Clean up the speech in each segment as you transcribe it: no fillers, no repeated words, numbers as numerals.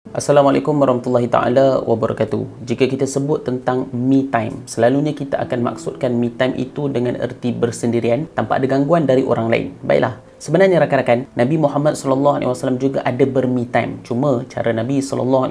Assalamualaikum warahmatullahi taala wabarakatuh. Jika kita sebut tentang me time, selalunya kita akan maksudkan me time itu dengan erti bersendirian tanpa ada gangguan dari orang lain. Baiklah, sebenarnya rakan-rakan, Nabi Muhammad SAW juga ada ber-me time. Cuma cara Nabi SAW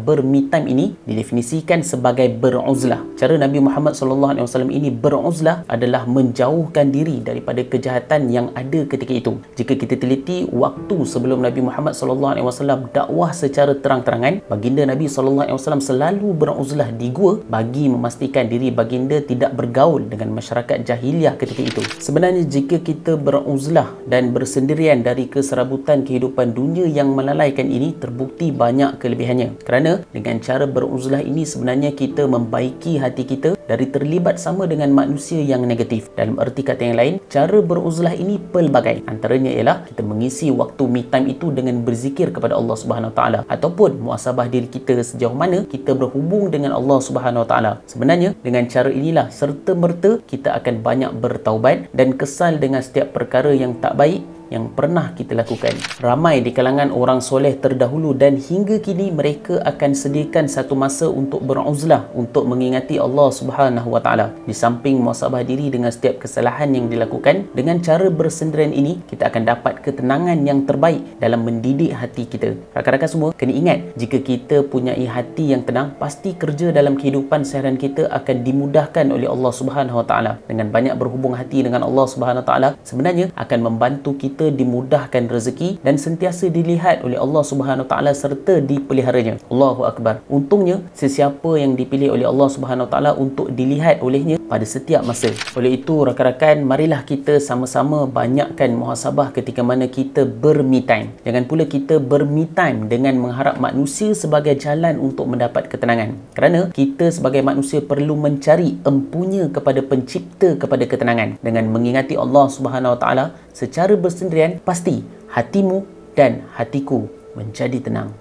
ber-me time ini didefinisikan sebagai beruzlah. Cara Nabi Muhammad SAW ini beruzlah adalah menjauhkan diri daripada kejahatan yang ada ketika itu. Jika kita teliti waktu sebelum Nabi Muhammad SAW dakwah secara terang-terangan, baginda Nabi SAW selalu beruzlah di gua bagi memastikan diri baginda tidak bergaul dengan masyarakat jahiliah ketika itu. Sebenarnya jika kita beruzlah dan bersendirian dari keserabutan kehidupan dunia yang melalaikan ini, terbukti banyak kelebihannya. Kerana dengan cara beruzlah ini sebenarnya kita membaiki hati kita dari terlibat sama dengan manusia yang negatif. Dalam erti kata yang lain, cara beruzlah ini pelbagai. Antaranya ialah kita mengisi waktu me time itu dengan berzikir kepada Allah Subhanahu Wa Taala, ataupun muhasabah diri kita sejauh mana kita berhubung dengan Allah Subhanahu Wa Taala. Sebenarnya dengan cara inilah serta-merta kita akan banyak bertaubat dan kesal dengan setiap perkara yang tak baik yang pernah kita lakukan. Ramai di kalangan orang soleh terdahulu dan hingga kini mereka akan sediakan satu masa untuk beruzlah, untuk mengingati Allah Subhanahu Wa Taala. Di samping muhasabah diri dengan setiap kesalahan yang dilakukan, dengan cara bersendirian ini kita akan dapat ketenangan yang terbaik dalam mendidik hati kita. Rakan-rakan semua, kena ingat, jika kita punyai hati yang tenang, pasti kerja dalam kehidupan seharian kita akan dimudahkan oleh Allah Subhanahu Wa Taala. Dengan banyak berhubung hati dengan Allah Subhanahu Wa Taala, sebenarnya akan membantu kita dimudahkan rezeki dan sentiasa dilihat oleh Allah Subhanahu Taala serta dipeliharanya. Allahu Akbar. Untungnya sesiapa yang dipilih oleh Allah Subhanahu Taala untuk dilihat olehnya pada setiap masa. Oleh itu rakan-rakan, marilah kita sama-sama banyakkan muhasabah ketika mana kita ber-me time. Jangan pula kita ber-me time dengan mengharap manusia sebagai jalan untuk mendapat ketenangan. Kerana kita sebagai manusia perlu mencari empunya kepada pencipta kepada ketenangan. Dengan mengingati Allah Subhanahu Taala secara bersendirian, pasti hatimu dan hatiku menjadi tenang.